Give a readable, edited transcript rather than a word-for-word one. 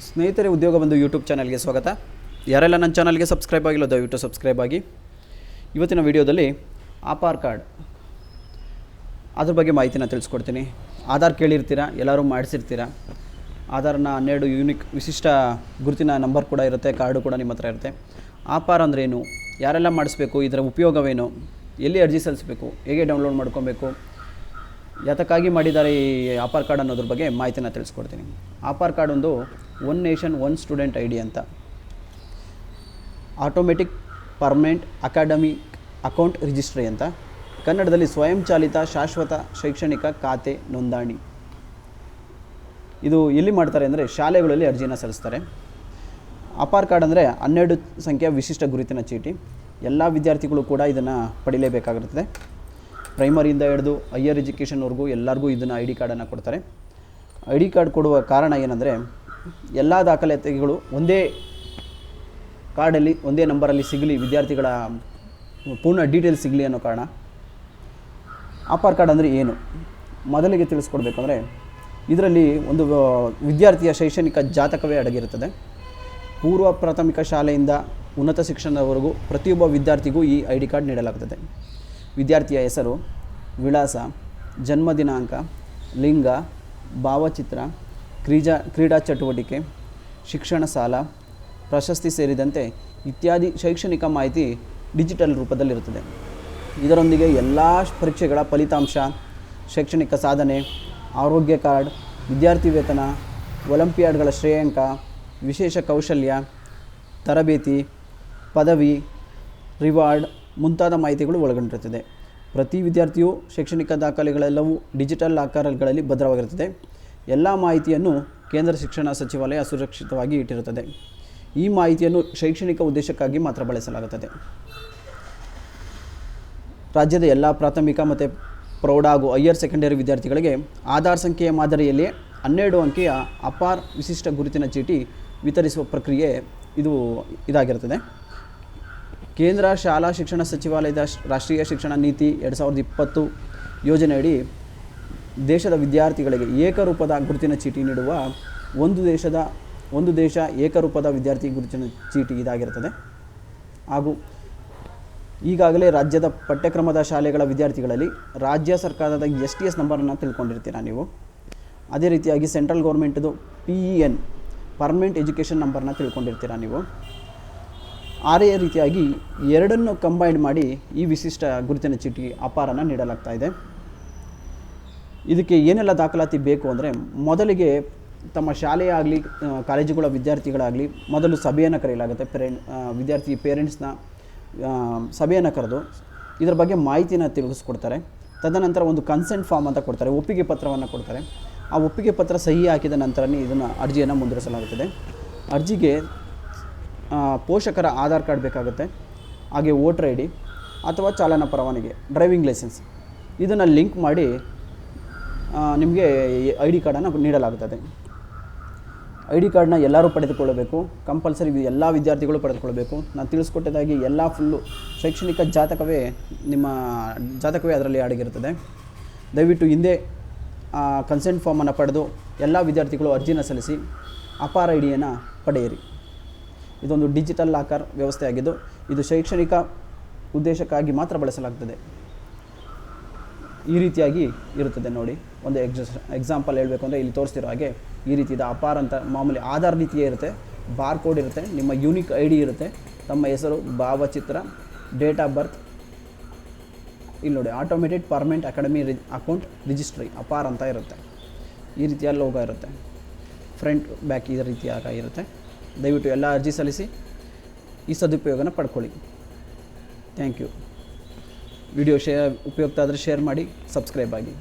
ಸ್ನೇಹಿತರೆ, ಉದ್ಯೋಗ ಬಂಧು ಯೂಟ್ಯೂಬ್ ಚಾನಲ್ಗೆ ಸ್ವಾಗತ. ಯಾರೆಲ್ಲ ನನ್ನ ಚಾನಲ್ಗೆ ಸಬ್ಸ್ಕ್ರೈಬ್ ಆಗಿಲ್ಲ ದಯವಿಟ್ಟು ಸಬ್ಸ್ಕ್ರೈಬ್ ಆಗಿ. ಇವತ್ತಿನ ವಿಡಿಯೋದಲ್ಲಿ ಆಧಾರ್ ಕಾರ್ಡ್ ಅದ್ರ ಬಗ್ಗೆ ಮಾಹಿತಿನ ತಿಳಿಸ್ಕೊಡ್ತೀನಿ. ಆಧಾರ್ ಕೇಳಿರ್ತೀರ, ಎಲ್ಲರೂ ಮಾಡಿಸಿರ್ತೀರ. ಆಧಾರ್ನ 12 ಯೂನಿಕ್ ವಿಶಿಷ್ಟ ಗುರುತಿನ ನಂಬರ್ ಕೂಡ ಇರುತ್ತೆ, ಕಾರ್ಡು ಕೂಡ ನಿಮ್ಮ ಹತ್ರ ಇರುತ್ತೆ. ಆಧಾರ್ ಅಂದ್ರೇನು, ಯಾರೆಲ್ಲ ಮಾಡಿಸ್ಬೇಕು, ಇದರ ಉಪಯೋಗವೇನು, ಎಲ್ಲಿ ಅರ್ಜಿ ಸಲ್ಲಿಸಬೇಕು, ಹೇಗೆ ಡೌನ್ಲೋಡ್ ಮಾಡ್ಕೊಬೇಕು, ಯಾತಕ್ಕಾಗಿ ಮಾಡಿದ್ದಾರೆ ಈ ಆಧಾರ್ ಕಾರ್ಡ್ ಅನ್ನೋದ್ರ ಬಗ್ಗೆ ಮಾಹಿತಿನ ತಿಳಿಸ್ಕೊಡ್ತೀನಿ. ಆಧಾರ್ ಕಾರ್ಡ್ ಒಂದು one nation one student I D ಅಂತ, automatic permanent academic account registry ಅಂತ, ಕನ್ನಡದಲ್ಲಿ ಸ್ವಯಂಚಾಲಿತ ಶಾಶ್ವತ ಶೈಕ್ಷಣಿಕ ಖಾತೆ ನೋಂದಣಿ. ಇದು ಎಲ್ಲಿ ಮಾಡ್ತಾರೆ ಅಂದರೆ ಶಾಲೆಗಳಲ್ಲಿ ಅರ್ಜಿನ ಸಲ್ಲಿಸ್ತಾರೆ. ಆಧಾರ್ ಕಾರ್ಡ್ ಅಂದರೆ 12 ಸಂಖ್ಯೆಯ ವಿಶಿಷ್ಟ ಗುರುತಿನ ಚೀಟಿ. ಎಲ್ಲ ವಿದ್ಯಾರ್ಥಿಗಳು ಕೂಡ ಇದನ್ನು ಪಡಿಲೇಬೇಕಾಗಿರ್ತದೆ. ಪ್ರೈಮರಿಯಿಂದ ಹಿಡಿದು ಹೈಯರ್ ಎಜುಕೇಷನ್ವರೆಗೂ ಎಲ್ಲರಿಗೂ ಇದನ್ನು ಐ ಡಿ ಕಾರ್ಡನ್ನು ಕೊಡ್ತಾರೆ. ಐ ಡಿ ಕಾರ್ಡ್ ಕೊಡುವ ಕಾರಣ ಏನಂದರೆ, ಎಲ್ಲ ದಾಖಲಾತಿಗಳು ಒಂದೇ ಕಾರ್ಡಲ್ಲಿ ಒಂದೇ ನಂಬರಲ್ಲಿ ಸಿಗಲಿ, ವಿದ್ಯಾರ್ಥಿಗಳ ಪೂರ್ಣ ಡೀಟೇಲ್ಸ್ ಸಿಗಲಿ ಅನ್ನೋ ಕಾರಣ. ಆಧಾರ್ ಕಾರ್ಡ್ ಅಂದರೆ ಏನು ಮೊದಲಿಗೆ ತಿಳಿಸ್ಕೊಡ್ಬೇಕಂದ್ರೆ, ಇದರಲ್ಲಿ ಒಂದು ವಿದ್ಯಾರ್ಥಿಯ ಶೈಕ್ಷಣಿಕ ಜಾತಕವೇ ಅಡಗಿರುತ್ತದೆ. ಪೂರ್ವ ಪ್ರಾಥಮಿಕ ಶಾಲೆಯಿಂದ ಉನ್ನತ ಶಿಕ್ಷಣದವರೆಗೂ ಪ್ರತಿಯೊಬ್ಬ ವಿದ್ಯಾರ್ಥಿಗೂ ಈ ಐ ಡಿ ಕಾರ್ಡ್ ನೀಡಲಾಗುತ್ತದೆ. ವಿದ್ಯಾರ್ಥಿಯ ಹೆಸರು, ವಿಳಾಸ, ಜನ್ಮ ದಿನಾಂಕ, ಲಿಂಗ, ಭಾವಚಿತ್ರ, ಕ್ರೀಡಾ ಚಟುವಟಿಕೆ, ಶಿಕ್ಷಣ ಸಾಲ, ಪ್ರಶಸ್ತಿ ಸೇರಿದಂತೆ ಇತ್ಯಾದಿ ಶೈಕ್ಷಣಿಕ ಮಾಹಿತಿ ಡಿಜಿಟಲ್ ರೂಪದಲ್ಲಿರುತ್ತದೆ. ಇದರೊಂದಿಗೆ ಎಲ್ಲ ಪರೀಕ್ಷೆಗಳ ಫಲಿತಾಂಶ, ಶೈಕ್ಷಣಿಕ ಸಾಧನೆ, ಆರೋಗ್ಯ ಕಾರ್ಡ್, ವಿದ್ಯಾರ್ಥಿ ವೇತನ, ಒಲಿಂಪಿಯಾಡ್ಗಳ ಶ್ರೇಯಾಂಕ, ವಿಶೇಷ ಕೌಶಲ್ಯ, ತರಬೇತಿ, ಪದವಿ, ರಿವಾರ್ಡ್ ಮುಂತಾದ ಮಾಹಿತಿಗಳು ಒಳಗೊಂಡಿರುತ್ತದೆ. ಪ್ರತಿ ವಿದ್ಯಾರ್ಥಿಯು ಶೈಕ್ಷಣಿಕ ದಾಖಲೆಗಳೆಲ್ಲವೂ ಡಿಜಿಟಲ್ ಆಕಾರಗಳಲ್ಲಿ ಭದ್ರವಾಗಿರುತ್ತದೆ. ಎಲ್ಲ ಮಾಹಿತಿಯನ್ನು ಕೇಂದ್ರ ಶಿಕ್ಷಣ ಸಚಿವಾಲಯ ಸುರಕ್ಷಿತವಾಗಿ ಇಟ್ಟಿರುತ್ತದೆ. ಈ ಮಾಹಿತಿಯನ್ನು ಶೈಕ್ಷಣಿಕ ಉದ್ದೇಶಕ್ಕಾಗಿ ಮಾತ್ರ ಬಳಸಲಾಗುತ್ತದೆ. ರಾಜ್ಯದ ಎಲ್ಲ ಪ್ರಾಥಮಿಕ ಮತ್ತು ಪ್ರೌಢ ಹಾಗೂ ಹೈಯರ್ ಸೆಕೆಂಡರಿ ವಿದ್ಯಾರ್ಥಿಗಳಿಗೆ ಆಧಾರ್ ಸಂಖ್ಯೆಯ ಮಾದರಿಯಲ್ಲಿ 12 ಅಂಕೆಯ ಅಪಾರ್ ವಿಶಿಷ್ಟ ಗುರುತಿನ ಚೀಟಿ ವಿತರಿಸುವ ಪ್ರಕ್ರಿಯೆ ಇದಾಗಿರುತ್ತದೆ. ಕೇಂದ್ರ ಶಾಲಾ ಶಿಕ್ಷಣ ಸಚಿವಾಲಯದ ರಾಷ್ಟ್ರೀಯ ಶಿಕ್ಷಣ ನೀತಿ 2020 ಯೋಜನೆಯಡಿ ದೇಶದ ವಿದ್ಯಾರ್ಥಿಗಳಿಗೆ ಏಕರೂಪದ ಗುರುತಿನ ಚೀಟಿ ನೀಡುವ ಒಂದು ದೇಶ ಏಕರೂಪದ ವಿದ್ಯಾರ್ಥಿ ಗುರುತಿನ ಚೀಟಿ ಇದಾಗಿರುತ್ತದೆ. ಹಾಗೂ ಈಗಾಗಲೇ ರಾಜ್ಯದ ಪಠ್ಯಕ್ರಮದ ಶಾಲೆಗಳ ವಿದ್ಯಾರ್ಥಿಗಳಲ್ಲಿ ರಾಜ್ಯ ಸರ್ಕಾರದ STS ನಂಬರನ್ನು ತಿಳ್ಕೊಂಡಿರ್ತೀರ ನೀವು. ಅದೇ ರೀತಿಯಾಗಿ ಸೆಂಟ್ರಲ್ ಗೌರ್ಮೆಂಟ್ದು PEN ಪರ್ಮನೆಂಟ್ ಎಜುಕೇಷನ್ ನಂಬರ್ನ ತಿಳ್ಕೊಂಡಿರ್ತೀರ ನೀವು. ಅದೇ ರೀತಿಯಾಗಿ ಎರಡನ್ನು ಕಂಬೈನ್ ಮಾಡಿ ಈ ವಿಶಿಷ್ಟ ಗುರುತಿನ ಚೀಟಿ ಅಪಾರನ್ನು ನೀಡಲಾಗ್ತಾ ಇದೆ. ಇದಕ್ಕೆ ಏನೆಲ್ಲ ದಾಖಲಾತಿ ಬೇಕು ಅಂದರೆ, ಮೊದಲಿಗೆ ತಮ್ಮ ಶಾಲೆಯ ಆಗಲಿ ಕಾಲೇಜುಗಳ ವಿದ್ಯಾರ್ಥಿಗಳಾಗಲಿ ಮೊದಲು ಸಭೆಯನ್ನು ಕರೆಯಲಾಗುತ್ತೆ. ವಿದ್ಯಾರ್ಥಿ ಪೇರೆಂಟ್ಸ್ನ ಸಭೆಯನ್ನು ಕರೆದು ಇದರ ಬಗ್ಗೆ ಮಾಹಿತಿನ ತಿಳಿಸ್ಕೊಡ್ತಾರೆ. ತದನಂತರ ಒಂದು ಕನ್ಸೆಂಟ್ ಫಾರ್ಮ್ ಅಂತ ಕೊಡ್ತಾರೆ, ಒಪ್ಪಿಗೆ ಪತ್ರವನ್ನು ಕೊಡ್ತಾರೆ. ಆ ಒಪ್ಪಿಗೆ ಪತ್ರ ಸಹಿ ಹಾಕಿದ ನಂತರನೇ ಇದನ್ನು ಅರ್ಜಿಯನ್ನು ಮುಂದುವರಿಸಲಾಗುತ್ತದೆ. ಅರ್ಜಿಗೆ ಪೋಷಕರ ಆಧಾರ್ ಕಾರ್ಡ್ ಬೇಕಾಗುತ್ತೆ, ಹಾಗೆ ವೋಟರ್ ID ಅಥವಾ ಚಾಲನಾ ಪರವಾನಗಿ, ಡ್ರೈವಿಂಗ್ ಲೈಸೆನ್ಸ್ ಇದನ್ನು ಲಿಂಕ್ ಮಾಡಿ ನಿಮಗೆ ಐ ಡಿ ಕಾರ್ಡನ್ನು ನೀಡಲಾಗುತ್ತದೆ. ಐ ಡಿ ಕಾರ್ಡನ್ನ ಎಲ್ಲರೂ ಪಡೆದುಕೊಳ್ಳಬೇಕು, ಕಂಪಲ್ಸರಿ ಎಲ್ಲ ವಿದ್ಯಾರ್ಥಿಗಳು ಪಡೆದುಕೊಳ್ಳಬೇಕು. ನಾನು ತಿಳಿಸ್ಕೊಟ್ಟಿದ್ದಾಗಿ ಎಲ್ಲ ಫುಲ್ಲು ಶೈಕ್ಷಣಿಕ ಜಾತಕವೇ ಅದರಲ್ಲಿ ಅಡಗಿರುತ್ತದೆ. ದಯವಿಟ್ಟು ಹಿಂದೆ ಕನ್ಸೆಂಟ್ ಫಾರ್ಮನ್ನು ಪಡೆದು ಎಲ್ಲ ವಿದ್ಯಾರ್ಥಿಗಳು ಅರ್ಜಿನ ಸಲ್ಲಿಸಿ ಅಪಾರ್ ಐ ಡಿಯನ್ನು ಪಡೆಯಿರಿ. ಇದೊಂದು ಡಿಜಿಟಲ್ ಲಾಕರ್ ವ್ಯವಸ್ಥೆ ಆಗಿದ್ದು, ಇದು ಶೈಕ್ಷಣಿಕ ಉದ್ದೇಶಕ್ಕಾಗಿ ಮಾತ್ರ ಬಳಸಲಾಗ್ತದೆ. ಈ ರೀತಿಯಾಗಿ ಇರುತ್ತದೆ ನೋಡಿ. ಒಂದು ಎಕ್ಸಾಂಪಲ್ ಹೇಳಬೇಕು ಅಂದರೆ, ಇಲ್ಲಿ ತೋರಿಸ್ತಿರೋ ಹಾಗೆ ಈ ರೀತಿಯ ಅಪಾರ್ ಅಂತ ಮಾಮೂಲಿ ಆಧಾರ್ ರೀತಿಯೇ ಇರುತ್ತೆ. ಬಾರ್ ಕೋಡ್ ಇರುತ್ತೆ, ನಿಮ್ಮ ಯೂನಿಕ್ ಐ ಡಿ ಇರುತ್ತೆ, ತಮ್ಮ ಹೆಸರು, ಭಾವಚಿತ್ರ, ಡೇಟ್ ಆಫ್ ಬರ್ತ್. ಇಲ್ಲಿ ನೋಡಿ, ಆಟೋಮೆಟೆಡ್ ಪರ್ಮನೆಂಟ್ ಅಕೌಂಟ್ ರಿಜಿಸ್ಟ್ರಿ ಅಪಾರ್ ಅಂತ ಇರುತ್ತೆ. ಈ ರೀತಿಯ ಲೋಗೋ ಇರುತ್ತೆ, ಫ್ರಂಟ್ ಬ್ಯಾಕ್ ಈ ರೀತಿಯಾಗಿ ಇರುತ್ತೆ. ದಯವಿಟ್ಟು ಎಲ್ಲ ಅರ್ಜಿ ಸಲ್ಲಿಸಿ ಈ ಸದುಪಯೋಗನ ಪಡ್ಕೊಳ್ಳಿ. Thank you. ವಿಡಿಯೋ ಉಪಯುಕ್ತ ಆದರೆ ಶೇರ್ ಮಾಡಿ, ಸಬ್ಸ್ಕ್ರೈಬ್ ಆಗಿ.